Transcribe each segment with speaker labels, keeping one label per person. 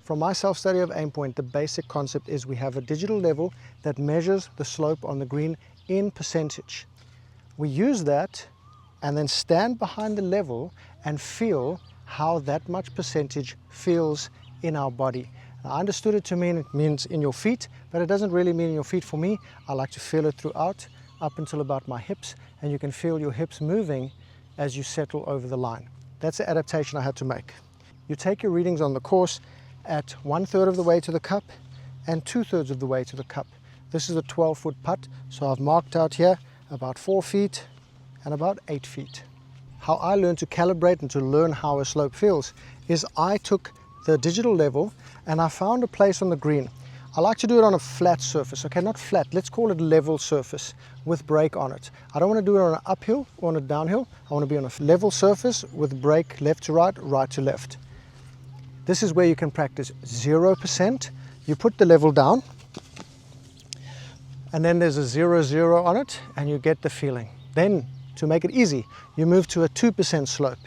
Speaker 1: From my self-study of Aimpoint, the basic concept is we have a digital level that measures the slope on the green in percentage. We use that and then stand behind the level and feel how that much percentage feels in our body. Now, I understood it to mean it means in your feet, but it doesn't really mean in your feet for me. I like to feel it throughout, up until about my hips, and you can feel your hips moving as you settle over the line. That's the adaptation I had to make. You take your readings on the course at 1/3 of the way to the cup and 2/3 of the way to the cup. This is a 12-foot putt, so I've marked out here about 4 feet and about 8 feet. How I learned to calibrate and to learn how a slope feels is I took the digital level and I found a place on the green. I like to do it on a flat surface, okay, not flat, let's call it level surface with break on it. I don't want to do it on an uphill or on a downhill. I want to be on a level surface with break left to right, right to left. This is where you can practice 0%. You put the level down and then there's a 0, on it and you get the feeling. Then, to make it easy, you move to a 2% slope.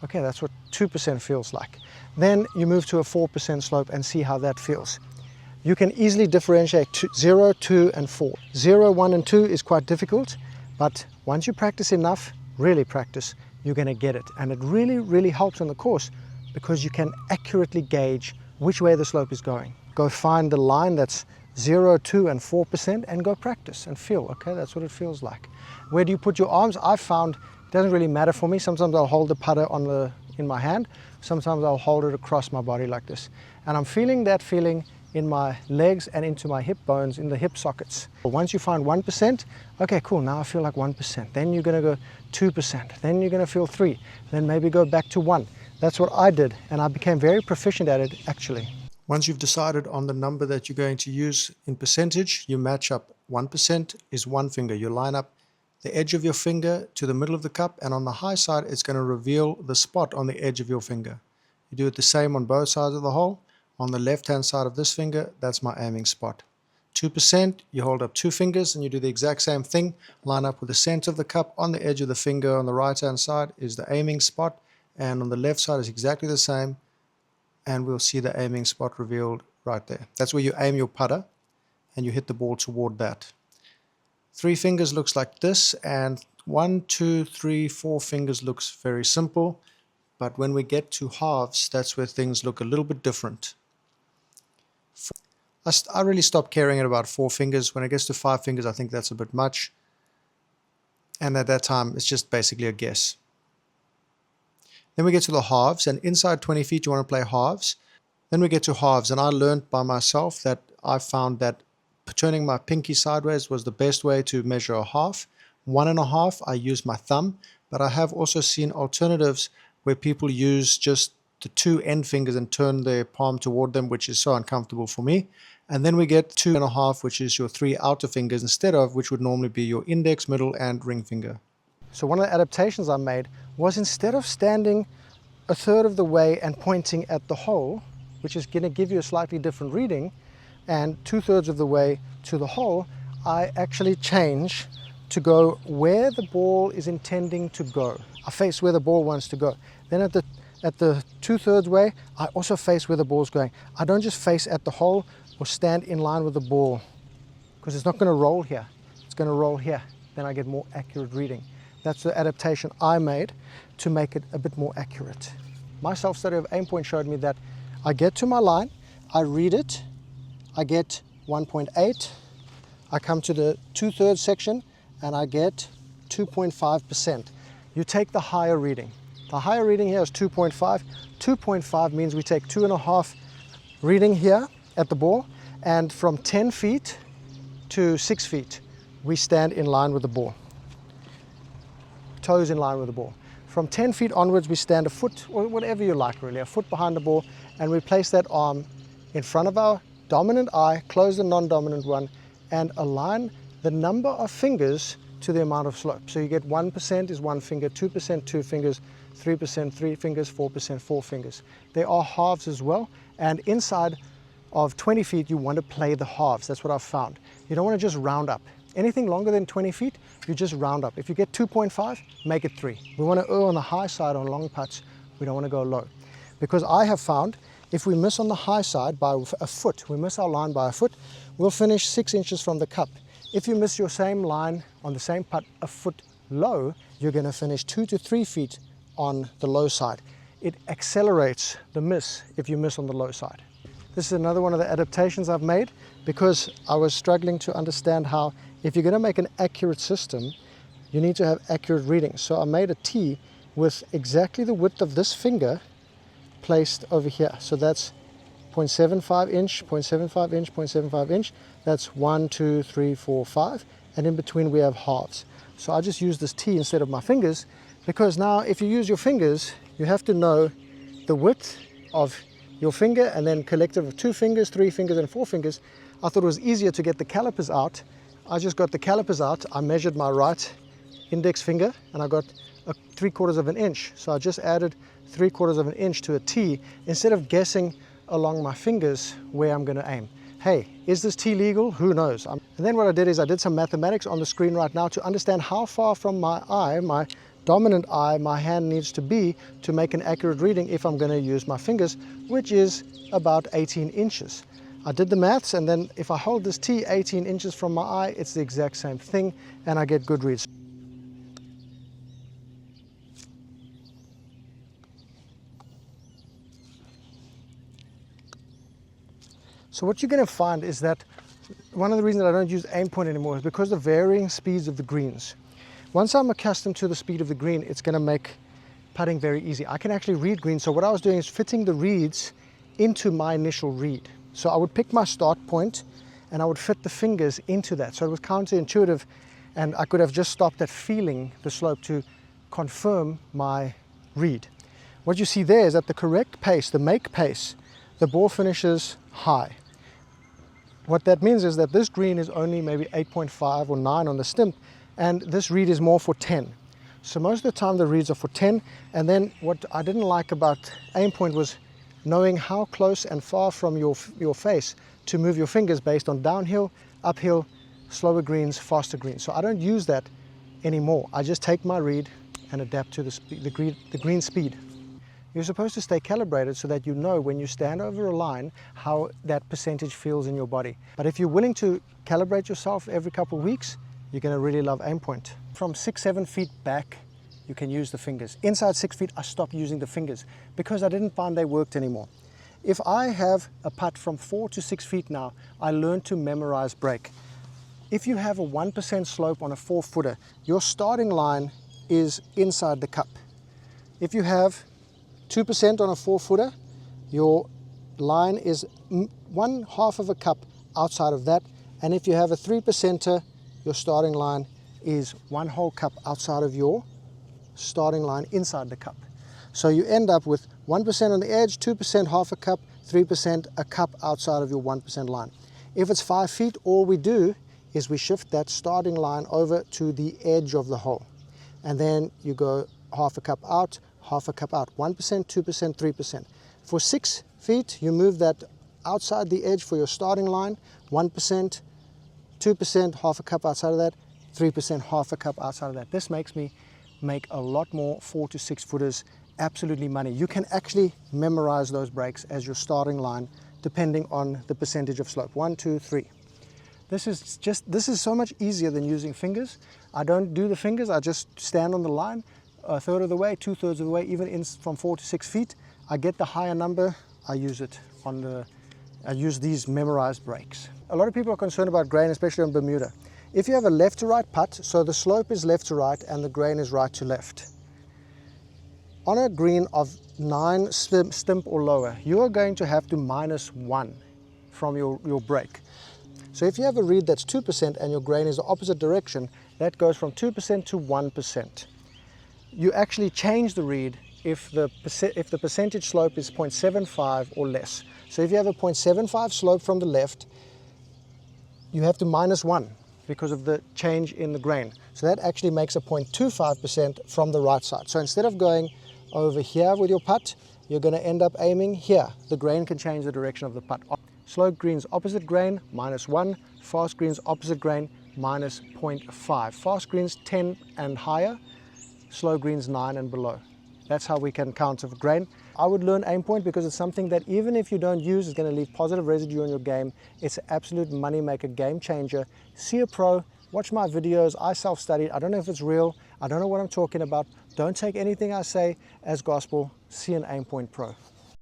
Speaker 1: Okay, that's what 2% feels like. Then you move to a 4% slope and see how that feels. You can easily differentiate 0, 2 and 4. 0, 1 and 2 is quite difficult, but once you practice enough, really practice, you're going to get it. And it really, really helps on the course because you can accurately gauge which way the slope is going. Go find the line that's 0, 2 and 4% and go practice and feel, okay, that's what it feels like. Where do you put your arms? I've found it doesn't really matter for me. Sometimes I'll hold the putter in my hand. Sometimes I'll hold it across my body like this. And I'm feeling that feeling in my legs and into my hip bones, in the hip sockets. Once you find 1%, okay, cool, now I feel like 1%. Then you're gonna go 2%. Then you're gonna feel 3. Then maybe go back to 1. That's what I did, and I became very proficient at it, actually. Once you've decided on the number that you're going to use in percentage, you match up 1% is 1 finger. You line up the edge of your finger to the middle of the cup, and on the high side it's going to reveal the spot on the edge of your finger. You do it the same on both sides of the hole. On the left hand side of this finger, that's my aiming spot. 2%, you hold up 2 fingers and you do the exact same thing. Line up with the center of the cup. On the edge of the finger on the right hand side is the aiming spot, and on the left side is exactly the same, and we'll see the aiming spot revealed right there. That's where you aim your putter and you hit the ball toward that. 3 fingers looks like this, and 1, 2, 3, 4 fingers looks very simple, but when we get to halves, that's where things look a little bit different. I really stopped caring at about 4 fingers. When it gets to 5 fingers, I think that's a bit much, and at that time it's just basically a guess. Then we get to the halves, and inside 20 feet you want to play halves. Then we get to halves, and I learned by myself that I found that turning my pinky sideways was the best way to measure a half. 1.5, I use my thumb, but I have also seen alternatives where people use just the 2 end fingers and turn their palm toward them, which is so uncomfortable for me. And then we get 2.5, which is your 3 outer fingers instead of, which would normally be your index, middle, and ring finger. So one of the adaptations I made was, instead of standing 1/3 of the way and pointing at the hole, which is going to give you a slightly different reading, and 2/3 of the way to the hole, I actually change to go where the ball is intending to go. I face where the ball wants to go. Then at the 2/3 way, I also face where the ball's going. I don't just face at the hole or stand in line with the ball, because it's not going to roll here. It's going to roll here. Then I get more accurate reading. That's the adaptation I made to make it a bit more accurate. My self-study of Aimpoint showed me that I get to my line, I read it, I get 1.8, I come to the 2/3 section and I get 2.5%. You take the higher reading. The higher reading here is 2.5. 2.5 means we take 2.5 reading here at the ball, and from 10 feet to 6 feet, we stand in line with the ball. Toes in line with the ball. From 10 feet onwards, we stand a foot, or whatever you like really, a foot behind the ball, and we place that arm in front of our dominant eye, close the non-dominant one, and align the number of fingers to the amount of slope. So you get 1% is 1 finger, 2% 2 fingers, 3% 3 fingers, 4% 4 fingers. There are halves as well, and inside of 20 feet, you want to play the halves. That's what I've found. You don't want to just round up. Anything longer than 20 feet, you just round up. If you get 2.5, make it 3. We want to err on the high side on long putts. We don't want to go low. Because I have found If we miss on the high side by a foot, we miss our line by a foot, we'll finish 6 inches from the cup. If you miss your same line on the same putt a foot low, you're going to finish 2 to 3 feet on the low side. It accelerates the miss if you miss on the low side. This is another one of the adaptations I've made because I was struggling to understand how, if you're going to make an accurate system, you need to have accurate readings. So I made a tee with exactly the width of this finger placed over here. So that's 0.75 inch, 0.75 inch, 0.75 inch. That's 1, 2, 3, 4, 5. And in between we have halves. So I just use this tee instead of my fingers, because now if you use your fingers, you have to know the width of your finger and then collective of 2 fingers, 3 fingers and 4 fingers. I thought it was easier to get the calipers out. I just got the calipers out. I measured my right index finger and I got 3/4 of an inch. So I just added 3/4 of an inch to a tee instead of guessing along my fingers where I'm going to aim. Hey, is this tee legal? Who knows? And then what I did is I did some mathematics on the screen right now to understand how far from my eye, my dominant eye, my hand needs to be to make an accurate reading if I'm going to use my fingers, which is about 18 inches. I did the maths, and then if I hold this tee 18 inches from my eye, it's the exact same thing, and I get good reads. So what you're going to find is that one of the reasons that I don't use Aimpoint anymore is because of the varying speeds of the greens. Once I'm accustomed to the speed of the green, it's going to make putting very easy. I can actually read greens. So what I was doing is fitting the reeds into my initial read. So I would pick my start point and I would fit the fingers into that. So it was counterintuitive, and I could have just stopped at feeling the slope to confirm my read. What you see there is at the correct pace, the make pace, the ball finishes high. What that means is that this green is only maybe 8.5 or 9 on the stimp, and this read is more for 10. So most of the time the reads are for 10, and then what I didn't like about Aimpoint was knowing how close and far from your face to move your fingers based on downhill, uphill, slower greens, faster greens. So I don't use that anymore. I just take my read and adapt to the green speed. You're supposed to stay calibrated so that you know when you stand over a line how that percentage feels in your body. But if you're willing to calibrate yourself every couple of weeks, you're going to really love Aimpoint. From 6-7 feet back, you can use the fingers. Inside 6 feet, I stopped using the fingers because I didn't find they worked anymore. If I have a putt from 4 to 6 feet now, I learned to memorize break. If you have a 1% slope on a 4-footer, your starting line is inside the cup. If you have 2% on a 4-footer, your line is 1/2 of a cup outside of that. And if you have a 3%er, your starting line is 1 whole cup outside of your starting line inside the cup. So you end up with 1% on the edge, 2% half a cup, 3% a cup outside of your 1% line. If it's 5 feet, all we do is we shift that starting line over to the edge of the hole. And then you go half a cup out, half a cup out, 1%, 2%, 3%. For 6 feet, you move that outside the edge for your starting line, 1%, 2%, half a cup outside of that, 3%, half a cup outside of that. This makes me make a lot more 4 to 6 footers absolutely money. You can actually memorize those breaks as your starting line depending on the percentage of slope. 1, 2, 3. This is so much easier than using fingers. I don't do the fingers, I just stand on the line 1/3 of the way, 2/3 of the way, even from 4 to 6 feet. I get the higher number, I use these memorized breaks. A lot of people are concerned about grain, especially on Bermuda. If you have a left to right putt, so the slope is left to right and the grain is right to left. On a green of 9 stimp or lower, you are going to have to -1 from your break. So if you have a read that's 2% and your grain is the opposite direction, that goes from 2% to 1%. You actually change the read if the percentage slope is 0.75 or less. So if you have a 0.75 slope from the left, you have to -1 because of the change in the grain. So that actually makes a 0.25% from the right side. So instead of going over here with your putt, you're going to end up aiming here. The grain can change the direction of the putt. Slow greens opposite grain, -1. Fast greens opposite grain, -0.5. Fast greens 10 and higher, slow greens 9 and below. That's how we can counter for grain. I would learn Aimpoint because it's something that even if you don't use, is going to leave positive residue on your game. It's an absolute money maker, game changer. See a pro, watch my videos. I self-studied. I don't know if it's real. I don't know what I'm talking about. Don't take anything I say as gospel. See an Aimpoint pro.